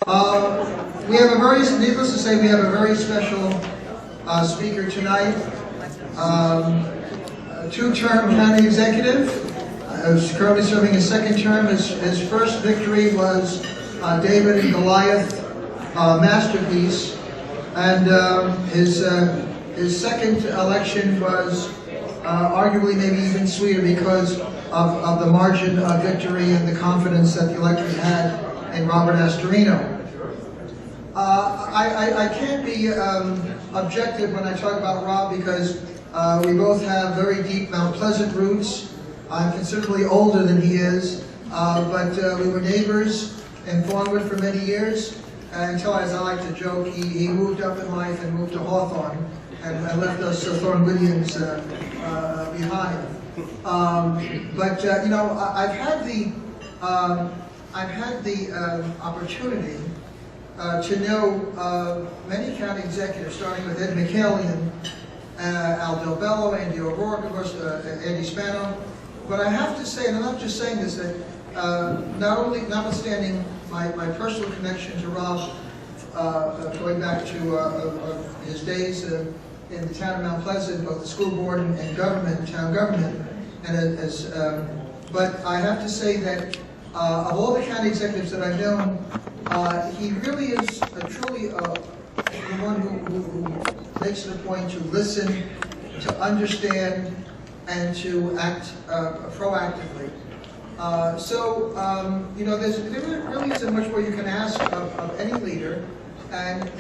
We have a very, needless to say, we have a very special speaker tonight. A two-term county executive, is currently serving his second term. His first victory was David and Goliath masterpiece, and his second election was arguably maybe even sweeter because of the margin of victory and the confidence that the electorate had in Robert Astorino. I can't be objective when I talk about Rob because we both have very deep Mount Pleasant roots. I'm considerably older than he is, but we were neighbors in Thornwood for many years until, as I like to joke, he moved up in life and moved to Hawthorne and left us Thornwoodians behind. But you know, I've had the opportunity to know many county executives, starting with Ed McCallion, Al Del Bello, Andy O'Rourke, of course, Andy Spano. But I have to say, and I'm not just saying this, that notwithstanding my personal connection to Rob, going back to his days in the town of Mount Pleasant, both the school board and government, town government, and but I have to say that of all the county executives that I've known, he really is truly the one who makes it a point to listen, to understand, and to act proactively. You know, there really isn't much more you can ask of any leader, and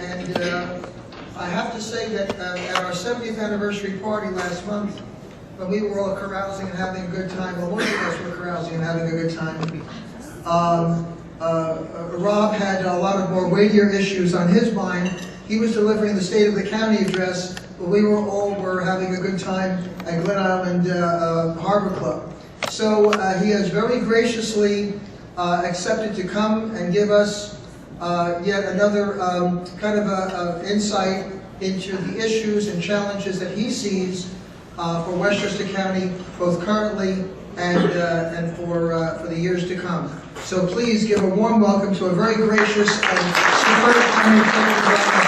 I have to say that at our 70th anniversary party last month, when we were all carousing and having a good time, well, most of us were carousing and having a good time, Rob had a lot of more weightier issues on his mind. He was delivering the State of the County address, but we were having a good time at Glen Island Harbor Club. So he has very graciously accepted to come and give us yet another kind of insight into the issues and challenges that he sees for Westchester County, both currently and for the years to come. So please give a warm welcome to a very gracious and superb county executive.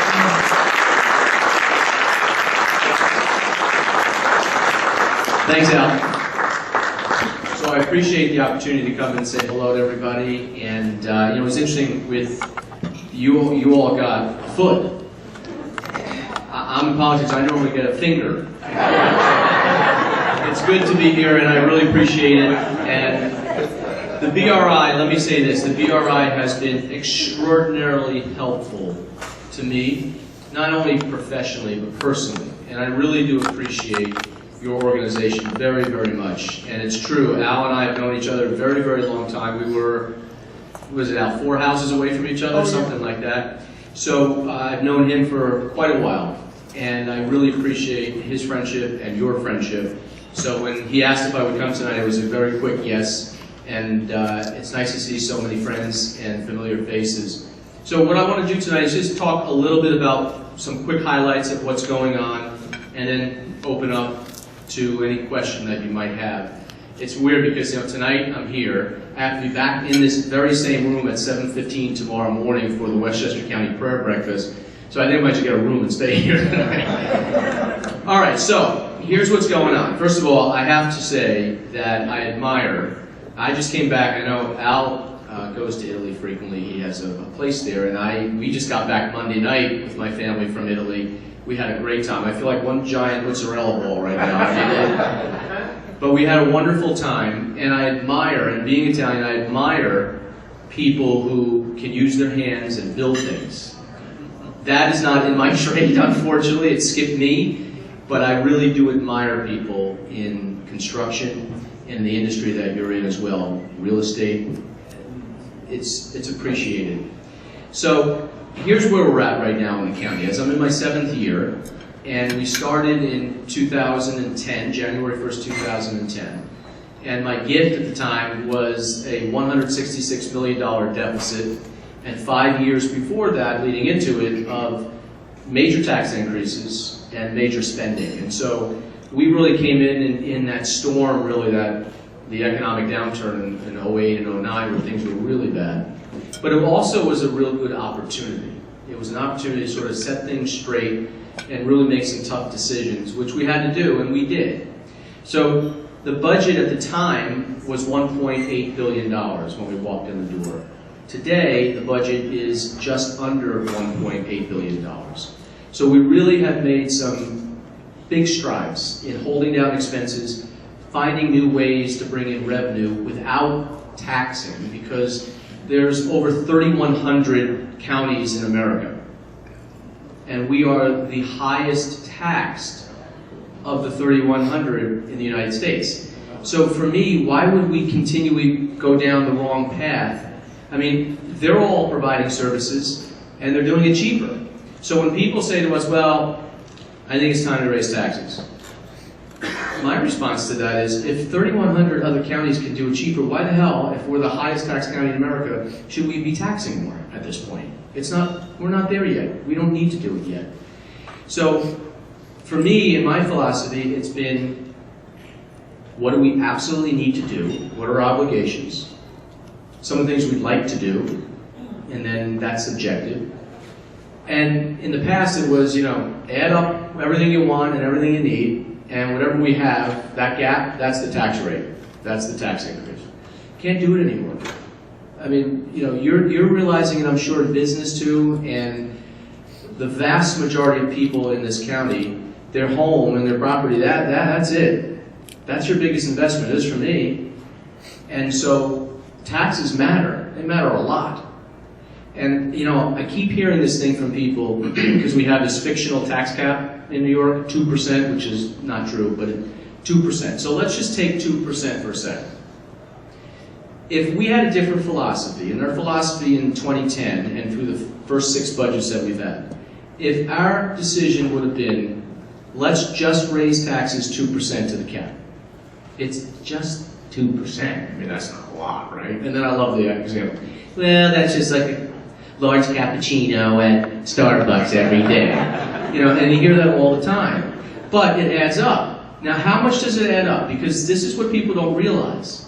Thanks, Al. So I appreciate the opportunity to come and say hello to everybody. And you know, it's interesting with you all got a foot. I'm in politics. I normally get a finger. It's good to be here, and I really appreciate it. And the BRI, let me say this, the BRI has been extraordinarily helpful to me, not only professionally, but personally. And I really do appreciate your organization very, very much. And it's true, Al and I have known each other a very, very long time. We were, was it Al, 4 houses away from each other, something like that. So I've known him for quite a while. And I really appreciate his friendship and your friendship. So when he asked if I would come tonight, it was a very quick yes. And it's nice to see so many friends and familiar faces. So what I want to do tonight is just talk a little bit about some quick highlights of what's going on, and then open up to any question that you might have. It's weird because, you know, tonight I'm here. I have to be back in this very same room at 7:15 tomorrow morning for the Westchester County Prayer Breakfast. So I think I might just get a room and stay here. All right, so here's what's going on. First of all, I have to say that I admire, I just came back, I know Al goes to Italy frequently, he has a place there, and we just got back Monday night with my family from Italy. We had a great time. I feel like one giant mozzarella ball right now. But we had a wonderful time, and I admire, and being Italian, I admire people who can use their hands and build things. That is not in my trade, unfortunately. It skipped me, but I really do admire people in construction, in the industry that you're in as well, real estate. It's appreciated. So here's where we're at right now in the county. As I'm in my 7th year, and we started in 2010, January 1st, 2010. And my gift at the time was a $166 million deficit, and 5 years before that, leading into it, of major tax increases and major spending. And so we really came in that storm, really, that the economic downturn in 08 and 09, where things were really bad. But it also was a real good opportunity. It was an opportunity to sort of set things straight and really make some tough decisions, which we had to do, and we did. So the budget at the time was $1.8 billion when we walked in the door. Today, the budget is just under $1.8 billion. So we really have made some big strides in holding down expenses, finding new ways to bring in revenue without taxing, because there's over 3,100 counties in America. And we are the highest taxed of the 3,100 in the United States. So for me, why would we continually go down the wrong path? I mean, they're all providing services, and they're doing it cheaper. So when people say to us, well, I think it's time to raise taxes, my response to that is, if 3,100 other counties can do it cheaper, why the hell, if we're the highest taxed county in America, should we be taxing more at this point? We're not there yet. We don't need to do it yet. So for me, in my philosophy, it's been, what do we absolutely need to do? What are our obligations? Some of the things we'd like to do, and then that's subjective. And in the past, it was, add up everything you want and everything you need, and whatever we have, that gap, that's the tax rate. That's the tax increase. Can't do it anymore. I mean, you're realizing it, I'm sure, in business too, and the vast majority of people in this county, their home and their property, that's it. That's your biggest investment. It is for me. And so taxes matter. They matter a lot. And, I keep hearing this thing from people because we have this fictional tax cap in New York, 2%, which is not true, but 2%. So let's just take 2% for a second. If we had a different philosophy, and our philosophy in 2010 and through the first 6 budgets that we've had, if our decision would have been, let's just raise taxes 2% to the cap. It's just 2%. I mean, that's not a lot, right? And then I love the example. Well, that's just like a large cappuccino at Starbucks every day. And you hear that all the time. But it adds up. Now, how much does it add up? Because this is what people don't realize.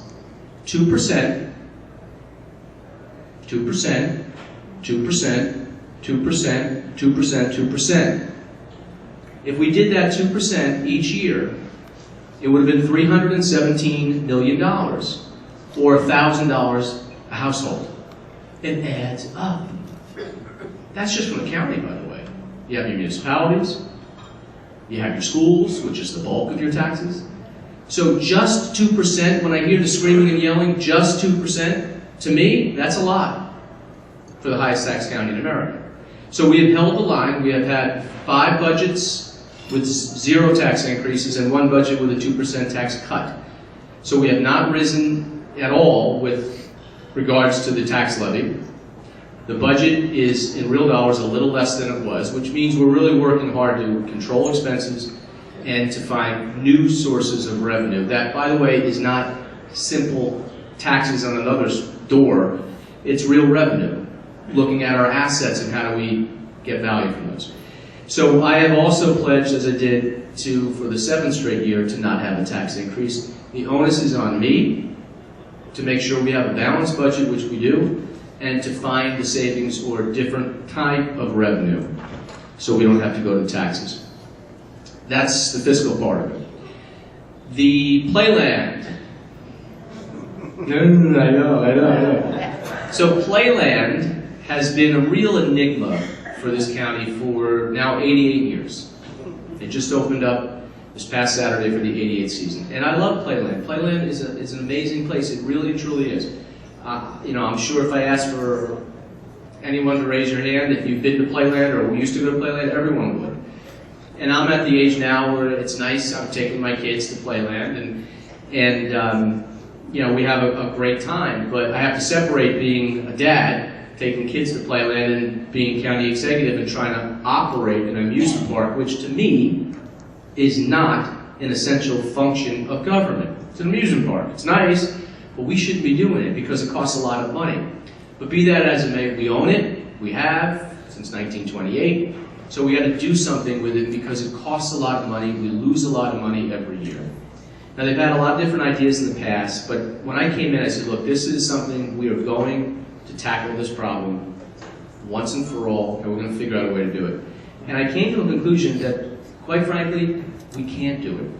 2%, 2%, 2%, 2%, 2%, 2%. If we did that 2% each year, it would have been $317 million, or $1,000 a household. It adds up. That's just from the county, by the way. You have your municipalities, you have your schools, which is the bulk of your taxes. So just 2%, when I hear the screaming and yelling, just 2%, to me, that's a lot for the highest tax county in America. So we have held the line. We have had 5 budgets with 0 tax increases and 1 budget with a 2% tax cut. So we have not risen at all with regards to the tax levy. The budget is, in real dollars, a little less than it was, which means we're really working hard to control expenses and to find new sources of revenue. That, by the way, is not simple taxes on another's door. It's real revenue, looking at our assets and how do we get value from those. So I have also pledged, as I did for the 7th straight year, to not have a tax increase. The onus is on me to make sure we have a balanced budget, which we do, and to find the savings or different type of revenue so we don't have to go to taxes. That's the fiscal part of it. The playland. I know. So playland has been a real enigma for this county for now 88 years. It just opened up this past Saturday for the 88th season. And I love Playland. Playland is an amazing place. It really, truly is. I'm sure if I asked for anyone to raise your hand, if you've been to Playland or used to go to Playland, everyone would. And I'm at the age now where it's nice. I'm taking my kids to Playland, and we have a great time. But I have to separate being a dad, taking kids to Playland, and being county executive and trying to operate an amusement park, which to me is not an essential function of government. It's an amusement park. It's nice, but we shouldn't be doing it because it costs a lot of money. But be that as it may, we own it. We have since 1928. So we got to do something with it because it costs a lot of money. We lose a lot of money every year. Now, they've had a lot of different ideas in the past, but when I came in, I said, look, this is something we are going to tackle this problem once and for all, and we're going to figure out a way to do it. And I came to a conclusion that, quite frankly, we can't do it.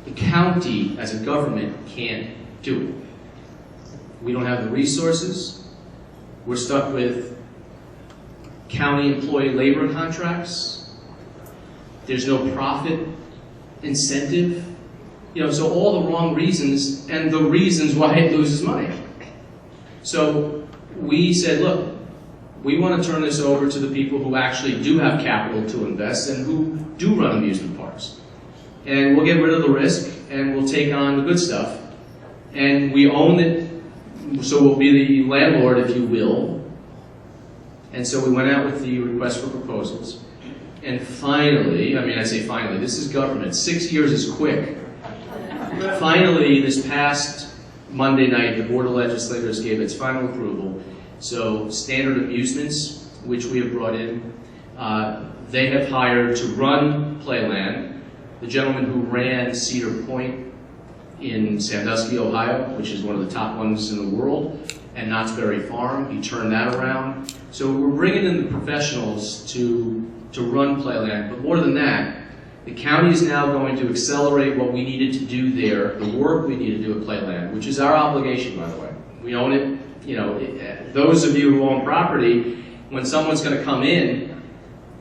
The county, as a government, can't do it. We don't have the resources. We're stuck with county employee labor contracts. There's no profit incentive. So all the wrong reasons, and the reasons why it loses money. So we said, look, we want to turn this over to the people who actually do have capital to invest and who do run amusement parks. And we'll get rid of the risk, and we'll take on the good stuff. And we own it, so we'll be the landlord, if you will. And so we went out with the request for proposals. And finally, I say finally, this is government. 6 years is quick. Finally, this past Monday night, the Board of Legislators gave its final approval. So Standard Amusements, which we have brought in, they have hired to run Playland the gentleman who ran Cedar Point in Sandusky, Ohio, which is one of the top ones in the world, and Knott's Berry Farm. He turned that around. So we're bringing in the professionals to run Playland. But more than that, the county is now going to accelerate what we needed to do there, the work we need to do at Playland, which is our obligation, by the way. We own it. Those of you who own property, when someone's going to come in,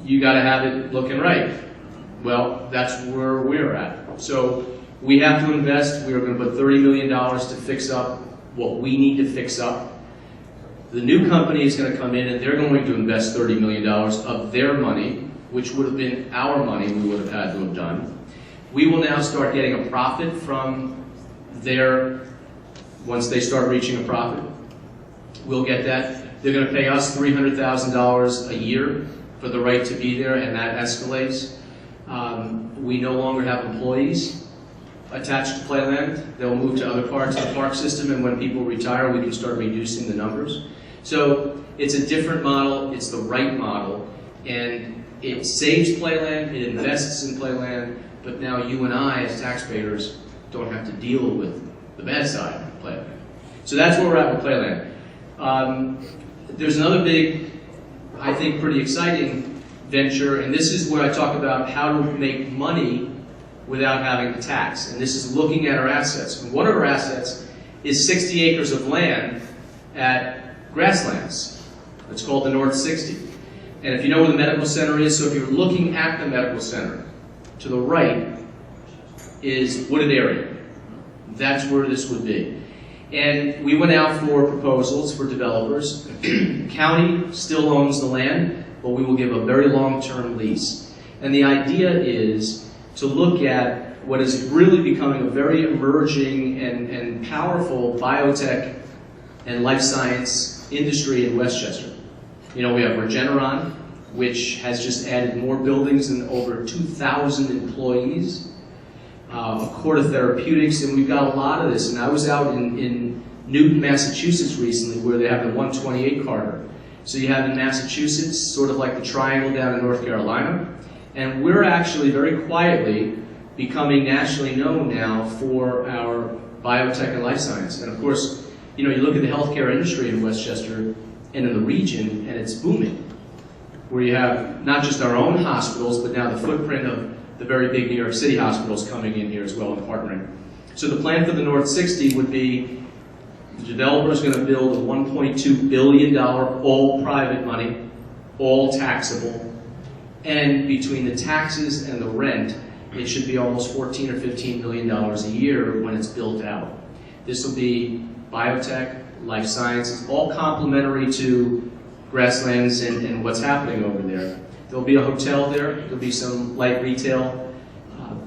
you got to have it looking right. Well, that's where we're at. So we have to invest. We are going to put $30 million to fix up what we need to fix up. The new company is going to come in and they're going to invest $30 million of their money, which would have been our money we would have had to have done. We will now start getting a profit from once they start reaching a profit. We'll get that. They're going to pay us $300,000 a year for the right to be there, and that escalates. We no longer have employees attached to Playland. They'll move to other parts of the park system, and when people retire, we can start reducing the numbers. So it's a different model, it's the right model, and it saves Playland, it invests in Playland, but now you and I, as taxpayers, don't have to deal with the bad side of Playland. So that's where we're at with Playland. There's another big, I think pretty exciting venture, and this is where I talk about how to make money without having to tax. And this is looking at our assets. And one of our assets is 60 acres of land at Grasslands. It's called the North 60. And if you know where the medical center is, so if you're looking at the medical center, to the right is wooded area. That's where this would be. And we went out for proposals for developers. The county still owns the land, but we will give a very long-term lease. And the idea is to look at what is really becoming a very emerging and powerful biotech and life science industry in Westchester. We have Regeneron, which has just added more buildings and over 2,000 employees. Accorda Therapeutics, and we've got a lot of this. And I was out in Newton, Massachusetts recently, where they have the 128 corridor. So you have in Massachusetts, sort of like the triangle down in North Carolina. And we're actually very quietly becoming nationally known now for our biotech and life science. And of course, you look at the healthcare industry in Westchester and in the region, and it's booming. Where you have not just our own hospitals, but now the footprint of the very big New York City hospitals coming in here as well and partnering. So the plan for the North 60 would be the developer is going to build a $1.2 billion, all private money, all taxable, and between the taxes and the rent, it should be almost $14 or $15 million a year when it's built out. This will be biotech, life sciences, all complementary to Grasslands and what's happening over there. There'll be a hotel there, there'll be some light retail,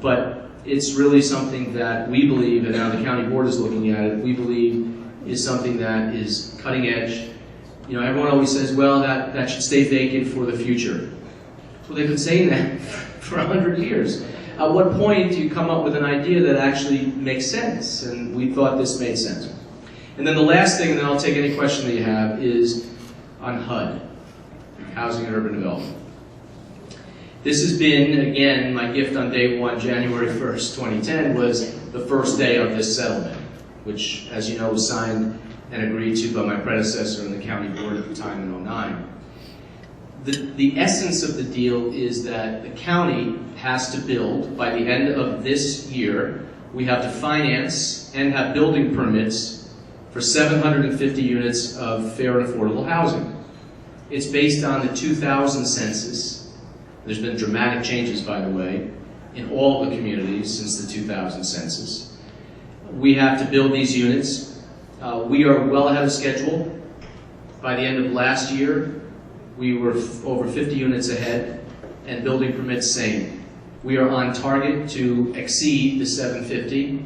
but it's really something that we believe, and now the county board is looking at it, we believe is something that is cutting edge. Everyone always says, well, that should stay vacant for the future. Well, they've been saying that for 100 years. At what point do you come up with an idea that actually makes sense? And we thought this made sense. And then the last thing, and then I'll take any question that you have, is on HUD, Housing and Urban Development. This has been, again, my gift on day one, January 1st, 2010, was the first day of this settlement, which, as you know, was signed and agreed to by my predecessor in the county board at the time in '09. The essence of the deal is that the county has to build, by the end of this year, we have to finance and have building permits for 750 units of fair and affordable housing. It's based on the 2000 census. There's been dramatic changes, by the way, in all the communities since the 2000 census. We have to build these units. We are well ahead of schedule. By the end of last year, we were over 50 units ahead, and building permits same. We are on target to exceed the 750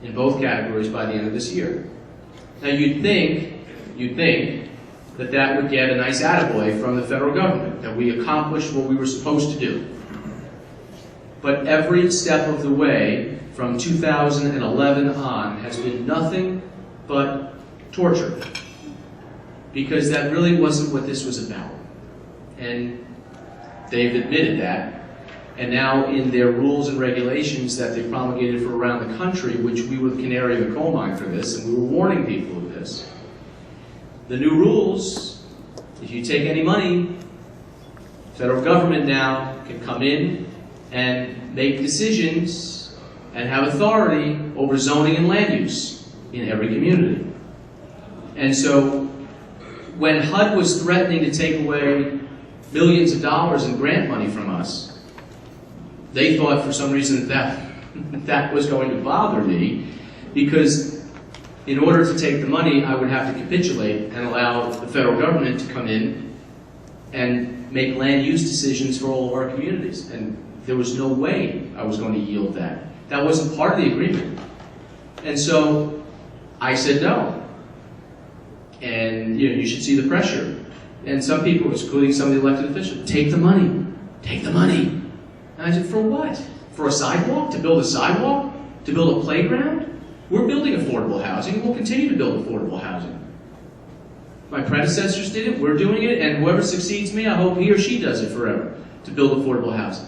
in both categories by the end of this year. Now you'd think that would get a nice attaboy from the federal government, that we accomplished what we were supposed to do. But every step of the way from 2011 on has been nothing but torture, because that really wasn't what this was about. And they've admitted that. And now in their rules and regulations that they promulgated for around the country, which we were the canary in the coal mine for this, and we were warning people of this, the new rules, if you take any money, federal government now can come in and make decisions and have authority over zoning and land use in every community. And so when HUD was threatening to take away millions of dollars in grant money from us, they thought for some reason that was going to bother me, because in order to take the money, I would have to capitulate and allow the federal government to come in and make land use decisions for all of our communities. And there was no way I was going to yield that. That wasn't part of the agreement. And so I said no. And you should see the pressure. And some people, including some of the elected officials, take the money. Take the money. And I said, for what? For a sidewalk? To build a sidewalk? To build a playground? We're building affordable housing. We'll continue to build affordable housing. My predecessors did it. We're doing it. And whoever succeeds me, I hope he or she does it forever, to build affordable housing.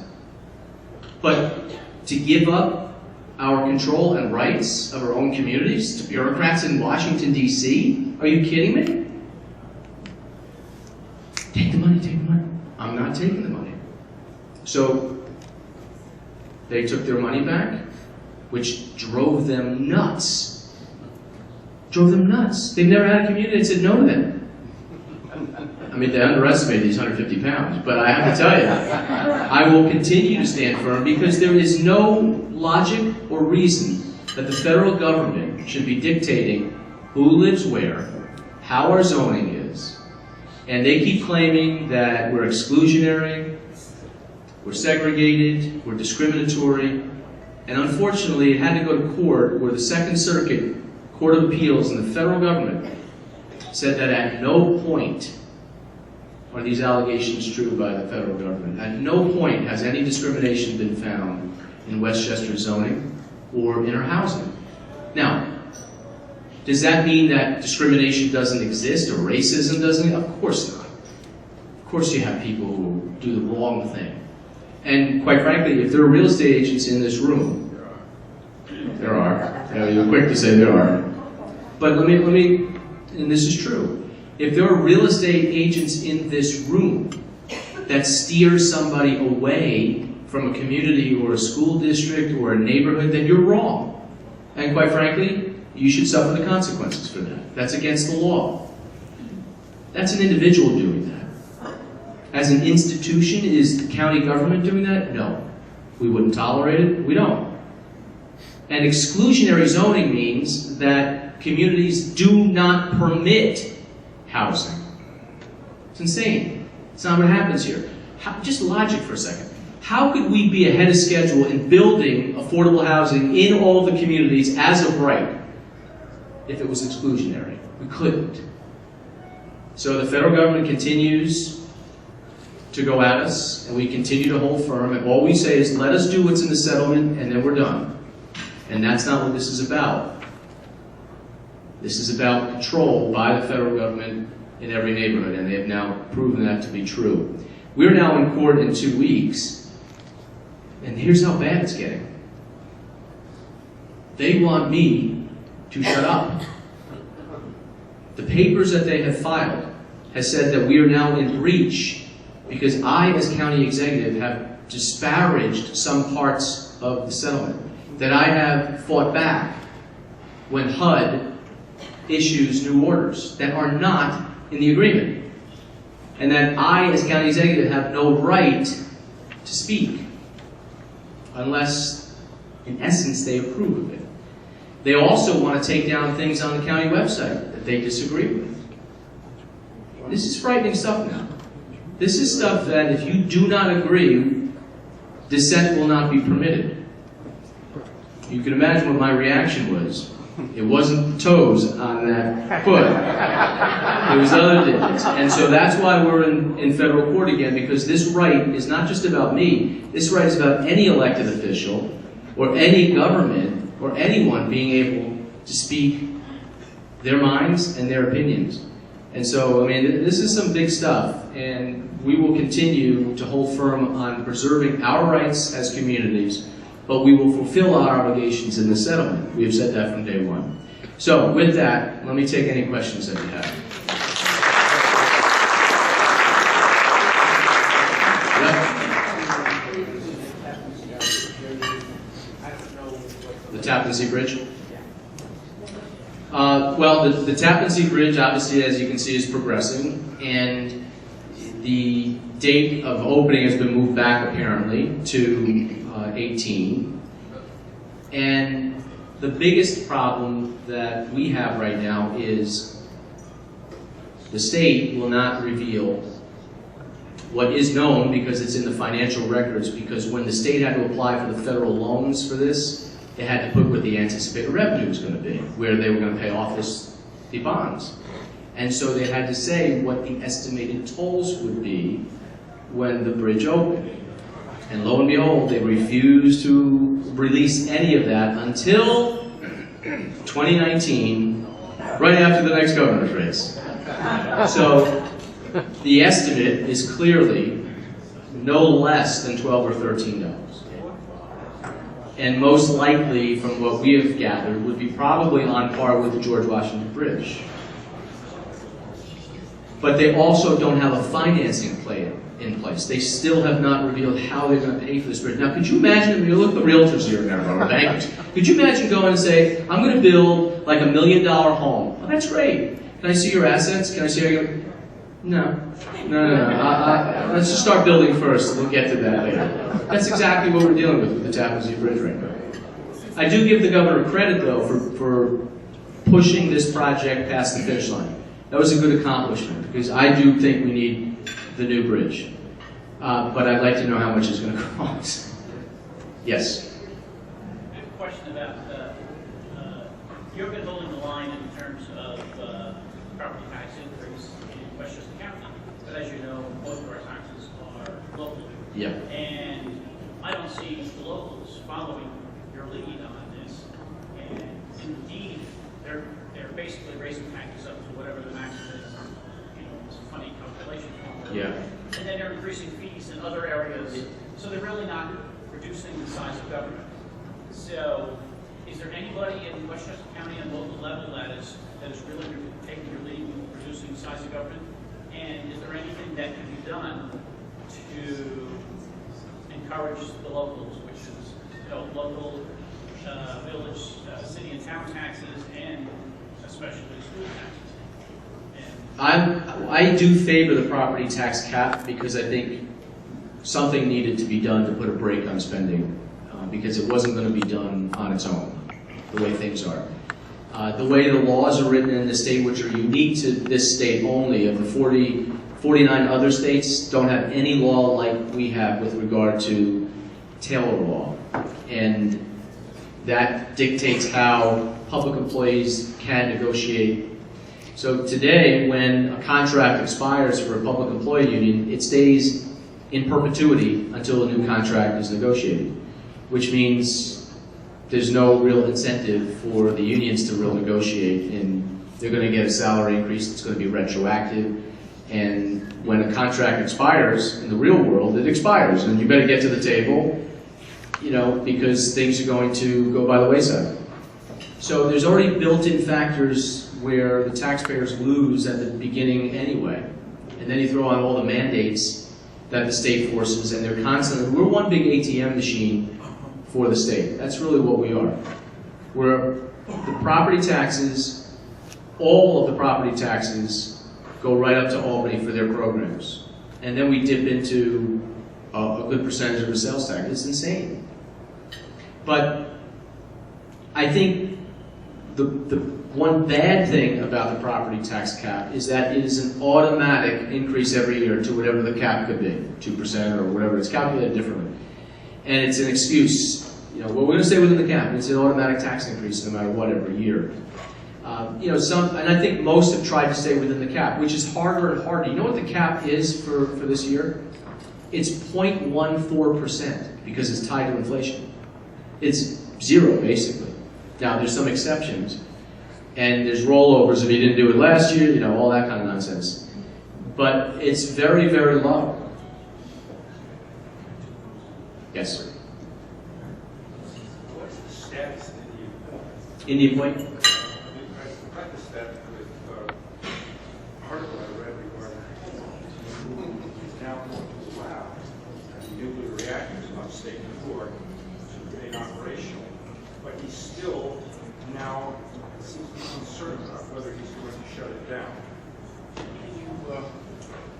But to give up our control and rights of our own communities to bureaucrats in Washington, D.C.? Are you kidding me? Take the money, take the money. I'm not taking the money. So they took their money back, which drove them nuts. Drove them nuts. They've never had a community that said no to them. I mean, they underestimate these 150 pounds, but I have to tell you, I will continue to stand firm, because there is no logic or reason that the federal government should be dictating who lives where, how our zoning is. And they keep claiming that we're exclusionary, we're segregated, we're discriminatory. And unfortunately, it had to go to court, where the Second Circuit Court of Appeals and the federal government said that at no point are these allegations true by the federal government. At no point has any discrimination been found in Westchester zoning or in our housing. Now, does that mean that discrimination doesn't exist or racism doesn't? Of course not. Of course you have people who do the wrong thing. And quite frankly, if there are real estate agents in this room, there are. You're quick to say there are. But let me, and this is true, if there are real estate agents in this room that steer somebody away from a community or a school district or a neighborhood, then you're wrong. And quite frankly, you should suffer the consequences for that. That's against the law. That's an individual doing that. As an institution, is the county government doing that? No. We wouldn't tolerate it. We don't. And exclusionary zoning means that communities do not permit housing. It's insane. It's not what happens here. Just logic for a second. How could we be ahead of schedule in building affordable housing in all the communities as of right if it was exclusionary? We couldn't. So the federal government continues to go at us, and we continue to hold firm, and all we say is, let us do what's in the settlement, and then we're done. And that's not what this is about. This is about control by the federal government in every neighborhood, and they have now proven that to be true. We're now in court in 2 weeks, and here's how bad it's getting. They want me to shut up. the papers that they have filed has said that we are now in breach because I, as county executive, have disparaged some parts of the settlement, that I have fought back when HUD issues new orders that are not in the agreement, and that I, as county executive, have no right to speak unless, in essence, they approve of it. They also want to take down things on the county website that they disagree with. This is frightening stuff now. This is stuff that if you do not agree, dissent will not be permitted. You can imagine what my reaction was. It wasn't toes on that foot. It was other digits. And so that's why we're in federal court again, because this right is not just about me. This right is about any elected official or any government or anyone being able to speak their minds and their opinions. And so, I mean, this is some big stuff, and we will continue to hold firm on preserving our rights as communities, but we will fulfill our obligations in the settlement. We have said that from day one. So, with that, let me take any questions that you have. Yep. The Tappan Zee Bridge? Well, the Tappan Zee Bridge, obviously, as you can see, is progressing, and the date of opening has been moved back, apparently, to 18. And the biggest problem that we have right now is the state will not reveal what is known because it's in the financial records, because when the state had to apply for the federal loans for this, they had to put what the anticipated revenue was going to be, where they were going to pay off the bonds. And so they had to say what the estimated tolls would be when the bridge opened. And lo and behold, they refused to release any of that until 2019, right after the next governor's race. So the estimate is clearly no less than $12 or $13. And most likely, from what we have gathered, would be probably on par with the George Washington Bridge. But they also don't have a financing plan in place. They still have not revealed how they're going to pay for this bridge. Now, could you imagine, when you look at the realtors here, or bankers, could you imagine going and say, I'm going to build like $1 million home? Well, that's great. Can I see your assets? Can I see how you... No. Let's just start building first, and we'll get to that later. That's exactly what we're dealing with the Tappan Zee Bridge right now. I do give the governor credit, though, for pushing this project past the finish line. That was a good accomplishment, because I do think we need the new bridge. But I'd like to know how much it's going to cost. Yes? I have a question about, you've been holding the line in terms of property tax increase in Westchester County. But as you know, most of our taxes are local. Yeah. And I don't see the locals following your lead on this. And indeed, they're basically raising taxes up to whatever the maximum is. You know, it's a funny calculation formula. Yeah. And then they're increasing fees in other areas. So they're really not reducing the size of government. So is there anybody in Westchester County on local level that is really taking your lead in reducing the size of government? And is there anything that can be done to encourage the locals, which is local village, city and town taxes, and especially school taxes? I do favor the property tax cap because I think something needed to be done to put a brake on spending because it wasn't going to be done on its own, the way things are. The way the laws are written in the state, which are unique to this state only, of the 49 other states don't have any law like we have with regard to Taylor law. And that dictates how public employees can negotiate. So today, when a contract expires for a public employee union, it stays in perpetuity until a new contract is negotiated, which means there's no real incentive for the unions to real negotiate, and they're going to get a salary increase that's going to be retroactive. And when a contract expires in the real world, it expires, and you better get to the table, because things are going to go by the wayside. So there's already built-in factors where the taxpayers lose at the beginning anyway. And then you throw on all the mandates that the state forces, and they're constantly, we're one big ATM machine for the state. That's really what we are. We're the property taxes, all of the property taxes go right up to Albany for their programs. And then we dip into a good percentage of the sales tax. It's insane. But I think the one bad thing about the property tax cap is that it is an automatic increase every year to whatever the cap could be, 2% or whatever. It's calculated differently. And it's an excuse. Well, we're going to stay within the cap. It's an automatic tax increase no matter what every year. And I think most have tried to stay within the cap, which is harder and harder. You know what the cap is for this year? It's 0.14% because it's tied to inflation. It's zero, basically. Now, there's some exceptions, and there's rollovers if you didn't do it last year, all that kind of nonsense. But it's very, very low. Yes, sir. What's the status of Indian Point? I practiced that with article I read regarding he's now going to allow nuclear reactors upstate New York to remain operational, but he's still now seems to be concerned about whether he's going to shut it down. Can you,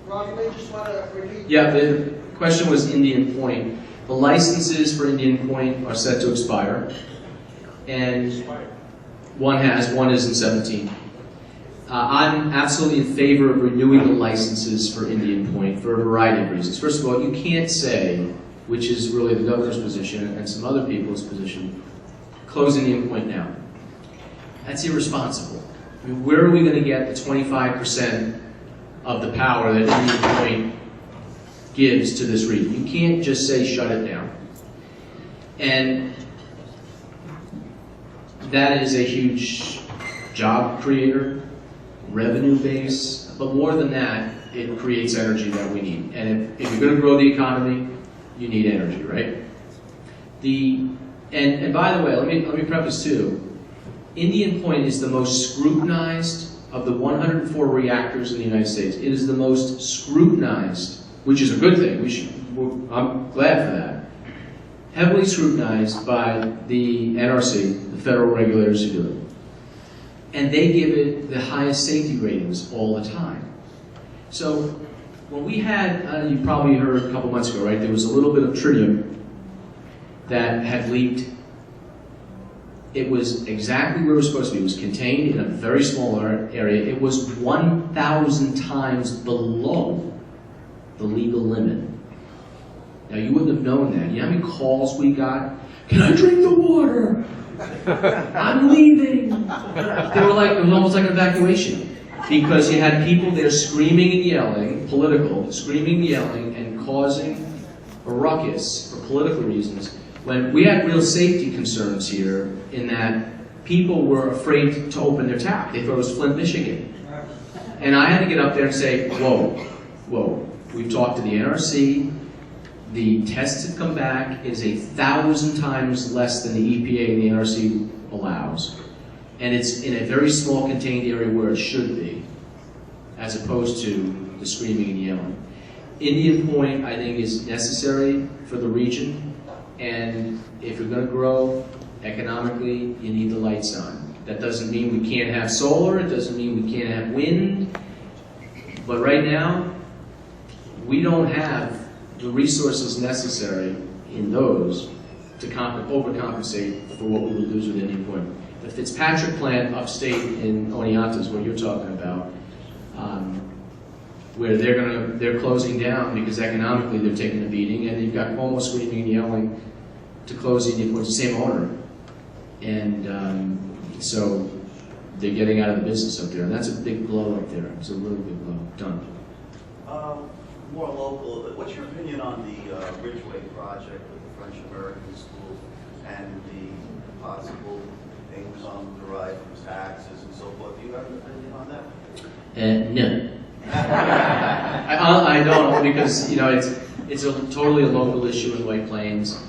Ron, you may just want to repeat. Yeah, the question was Indian Point. The licenses for Indian Point are set to expire, and one is in 17. I'm absolutely in favor of renewing the licenses for Indian Point for a variety of reasons. First of all, you can't say, which is really the governor's position and some other people's position, close Indian Point now. That's irresponsible. I mean, where are we going to get the 25% of the power that Indian Point gives to this region? You can't just say shut it down. And that is a huge job creator, revenue base, but more than that, it creates energy that we need. And if you're going to grow the economy, you need energy, right? And by the way, let me preface too. Indian Point is the most scrutinized of the 104 reactors in the United States. It is the most scrutinized, which is a good thing. I'm glad for that. Heavily scrutinized by the NRC, the federal regulators who do it. And they give it the highest safety ratings all the time. So when we had, you probably heard a couple months ago, right, there was a little bit of tritium that had leaked. It was exactly where it was supposed to be. It was contained in a very small area. It was 1,000 times below the legal limit. Now, you wouldn't have known that. You know how many calls we got? Can I drink the water? I'm leaving. They were like, it was almost like an evacuation. Because you had people there screaming and yelling, political, screaming and yelling, and causing a ruckus for political reasons. When we had real safety concerns here in that people were afraid to open their tap. They thought it was Flint, Michigan. And I had to get up there and say, whoa. We've talked to the NRC. The tests have come back. It is 1,000 times less than the EPA and the NRC allows. And it's in a very small contained area where it should be, as opposed to the screaming and yelling. Indian Point, I think, is necessary for the region. And if you're going to grow economically, you need the lights on. That doesn't mean we can't have solar. It doesn't mean we can't have wind. But right now, we don't have the resources necessary in those to overcompensate for what we would lose with Indian Point. The Fitzpatrick plant upstate in Oneonta, where you're talking about, where they're closing down because economically they're taking a beating, and you've got Cuomo screaming and yelling to close Indian Point. It's the same owner, and so they're getting out of the business up there, and that's a big blow up there. It's a really big blow. Done. More local, what's your opinion on the Ridgeway project with the French American School and the possible income derived from taxes and so forth? Do you have an opinion on that? No. I don't, because it's totally a local issue in White Plains,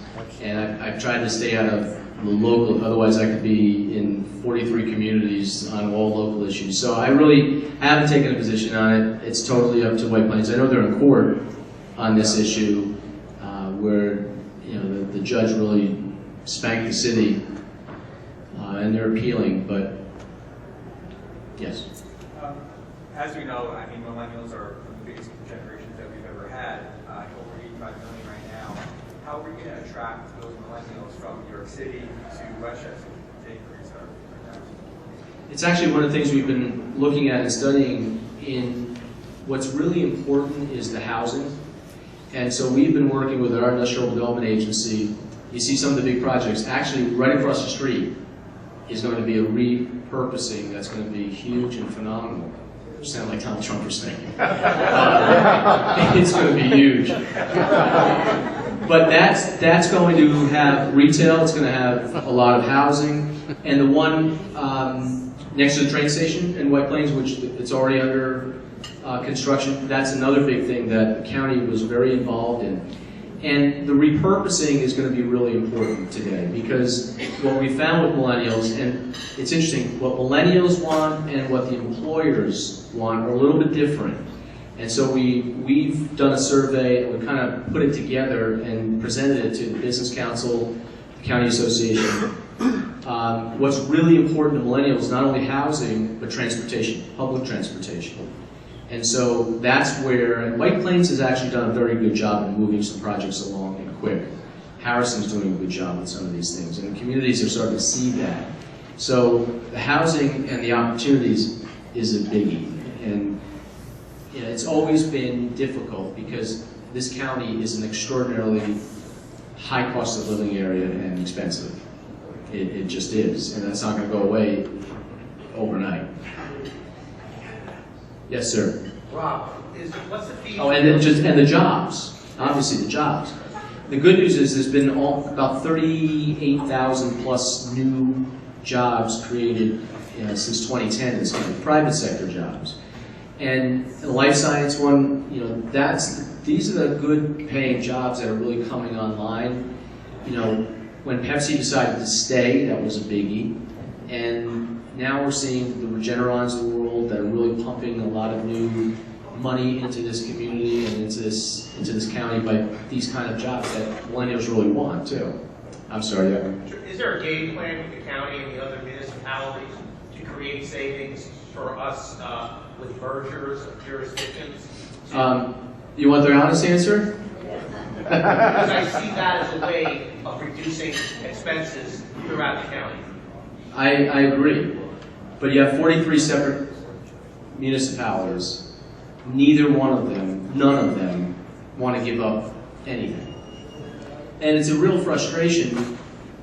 and I've tried to stay out of local, otherwise I could be in 43 communities on all local issues. So I really haven't taken a position on it. It's totally up to White Plains. I know they're in court on this issue, where the judge really spanked the city, and they're appealing. But yes. As we know, I mean, millennials are the biggest generations that we've ever had, over 85 million right now. How are we going to attract those millennials from New York City to Westchester to increase our It's actually one of the things we've been looking at and studying. In what's really important is the housing. And so we've been working with our industrial development agency. You see some of the big projects. Actually, right across the street is going to be a repurposing that's going to be huge and phenomenal. You sound like Donald Trump was thinking. It's going to be huge. But that's going to have retail. It's going to have a lot of housing. And the one next to the train station in White Plains, which it's already under construction, that's another big thing that the county was very involved in. And the repurposing is going to be really important today, because what we found with millennials, and it's interesting, what millennials want and what the employers want are a little bit different. And so we've done a survey, and we kind of put it together and presented it to the Business Council, the County Association. What's really important to millennials is not only housing, but transportation, public transportation. And so that's where, and White Plains has actually done a very good job in moving some projects along and quick. Harrison's doing a good job with some of these things, and the communities are starting to see that. So the housing and the opportunities is a biggie. And it's always been difficult because this county is an extraordinarily high cost of living area and expensive. It just is, and that's not going to go away overnight. Yes, sir. Rob, what's the fee? Oh, and the jobs. Obviously, the jobs. The good news is there's been about 38,000 plus new jobs created since 2010 in this country, private sector jobs. And the life science one, these are the good paying jobs that are really coming online. When Pepsi decided to stay, that was a biggie. And now we're seeing the Regenerons of the world that are really pumping a lot of new money into this community and into this county by these kind of jobs that millennials really want too. I'm sorry, yeah. Is there a game plan with the county and the other municipalities to create savings for us with mergers of jurisdictions? You want the honest answer? Because I see that as a way of reducing expenses throughout the county. I agree. But you have 43 separate municipalities. None of them want to give up anything. And it's a real frustration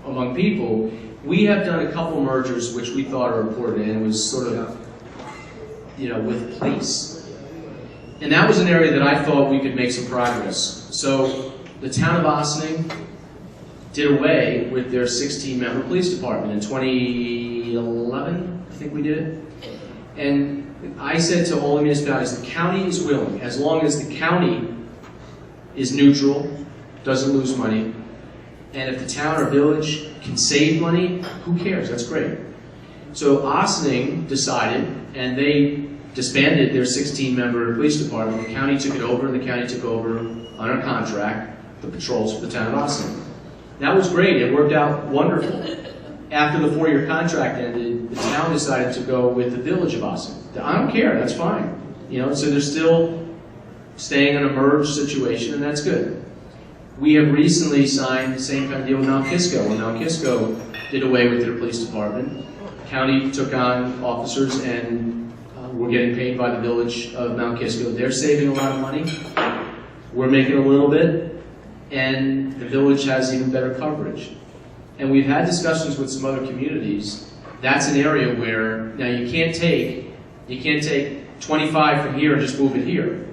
among people. We have done a couple mergers which we thought are important, and it was sort of, with police. And that was an area that I thought we could make some progress. So the town of Ossining did away with their 16-member police department in 2011, I think we did it. And I said to all the municipalities, the county is willing, as long as the county is neutral, doesn't lose money, and if the town or village can save money, who cares? That's great. So Ossining decided, and they disbanded their 16-member police department. The county took it over, and the county took over under contract the patrols for the town of Ossining. That was great. It worked out wonderful. After the 4-year contract ended, the town decided to go with the village of Ossining. I don't care. That's fine. So they're still staying in a merged situation, and that's good. We have recently signed the same kind of deal with Mount Kisco. When Mount Kisco did away with their police department, the county took on officers and were getting paid by the village of Mount Kisco. They're saving a lot of money. We're making a little bit, and the village has even better coverage. And we've had discussions with some other communities. That's an area where, now you can't take 25 from here and just move it here.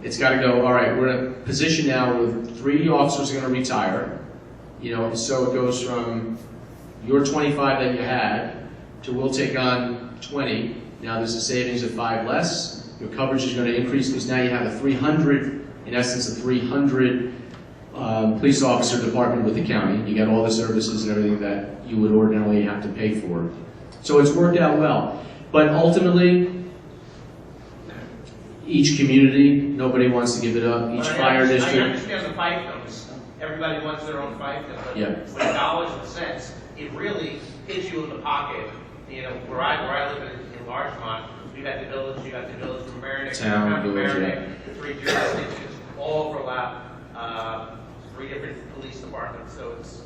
It's got to go, all right, we're in a position now where 3 officers are going to retire. So it goes from your 25 that you had to we'll take on 20. Now there's a savings of 5 less. Your coverage is going to increase because now you have a 300, in essence, a 300 police officer department with the county. You get all the services and everything that you would ordinarily have to pay for. So it's worked out well. But ultimately, each community, nobody wants to give it up. Each fire I district. understand the fiefdoms. Everybody wants their own fiefdom, but Yeah. with dollars and cents, it really hits you in the pocket. You know, where I live in Larchmont, you got the village from Merrimack, Town, County village, Merrimack, the 3 jurisdictions, all overlap, 3 different police departments. So it's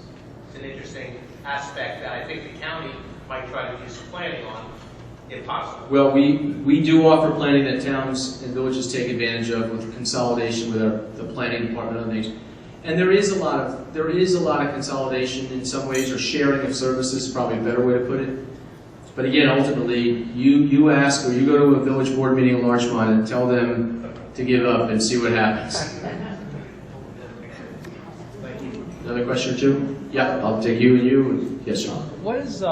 an interesting aspect that I think the county might try to do some planning on, if possible. Well, we do offer planning that towns and villages take advantage of with consolidation with the planning department and things. And there is a lot of consolidation in some ways, or sharing of services is probably a better way to put it. But again, ultimately, you ask, or you go to a village board meeting in Larchmont and tell them to give up and see what happens. Another question or two? Yeah, I'll take you and you. Yes, Sean. What is the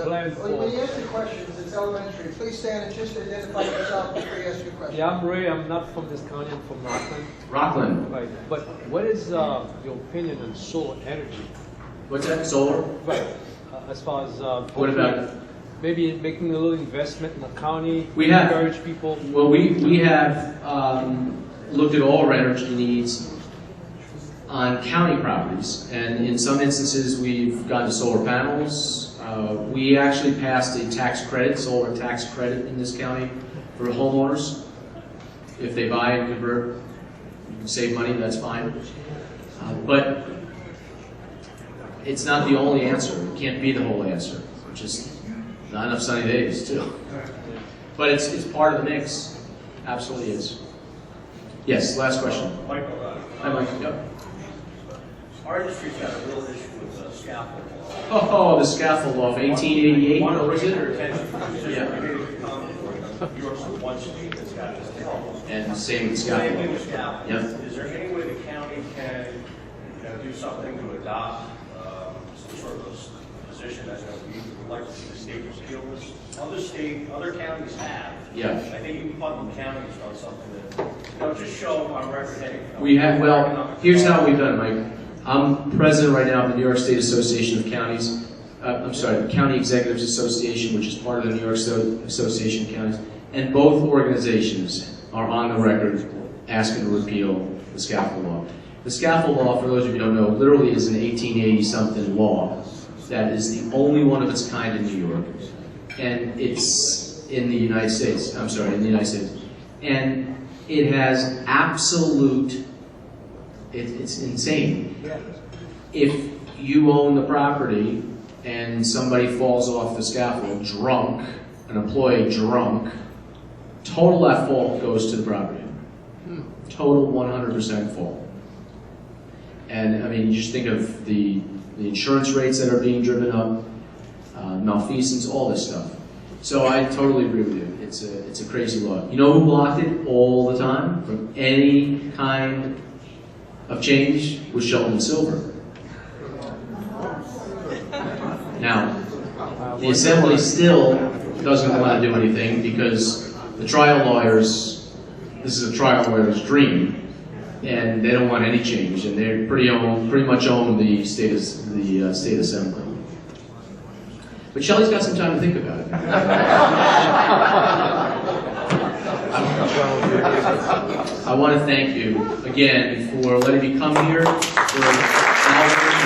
plan When you for? ask the questions, it's elementary. Please stand and just identify yourself before you ask your question. Yeah, I'm Ray. I'm not from this county. I'm from Rockland. Rockland. Right. But what is your opinion on solar energy? What's that? Solar? Right. As far as What about it? maybe making a little investment in the county. We have. Encourage people. Well, we have looked at all our energy needs on county properties, and in some instances we've gone to solar panels. We actually passed a tax credit, solar tax credit in this county for homeowners. If they buy and convert, you can save money, that's fine. But it's not the only answer. It can't be the whole answer. Just not enough sunny days, too. But it's part of the mix. Absolutely is. Yes, last question. Michael, Hi, Mike. Yep. our industry's got a real issue with scaffold law. Oh, the scaffold law of 1888, Want to was bring your it? attention to this issue. Yeah. New York's the one state that's got this problem. And same with Same thing scaffold. with scaffold. Yep. Is there any way the county can, do something to adopt some sort of a position that's going to be, we'd like to see the state repeal this? Other counties have. Yeah. I think even Putnam County has done something that, just show I'm representing. We have, well, here's how we've done it, Mike. I'm president right now of the New York State Association of Counties. I'm sorry, the County Executives Association, which is part of the New York Association of Counties. And both organizations are on the record asking to repeal the scaffold law. The scaffold law, for those of you who don't know, literally is an 1880-something law that is the only one of its kind in New York. And it's in the United States. I'm sorry, in the United States. And it has absolute, it's insane. If you own the property and somebody falls off the scaffold drunk, an employee drunk, total at fault goes to the property. Total 100% fault. And I mean, you just think of the insurance rates that are being driven up, malfeasance, all this stuff. So I totally agree with you. It's a crazy law. You know who blocked it all the time from any kind of change? Was Sheldon Silver. Now, the Assembly still doesn't want to do anything because the trial lawyers, this is a trial lawyer's dream, and they don't want any change, and they pretty much own the state assembly. But Shelley's got some time to think about it. I want to thank you again for letting me come here for an hour.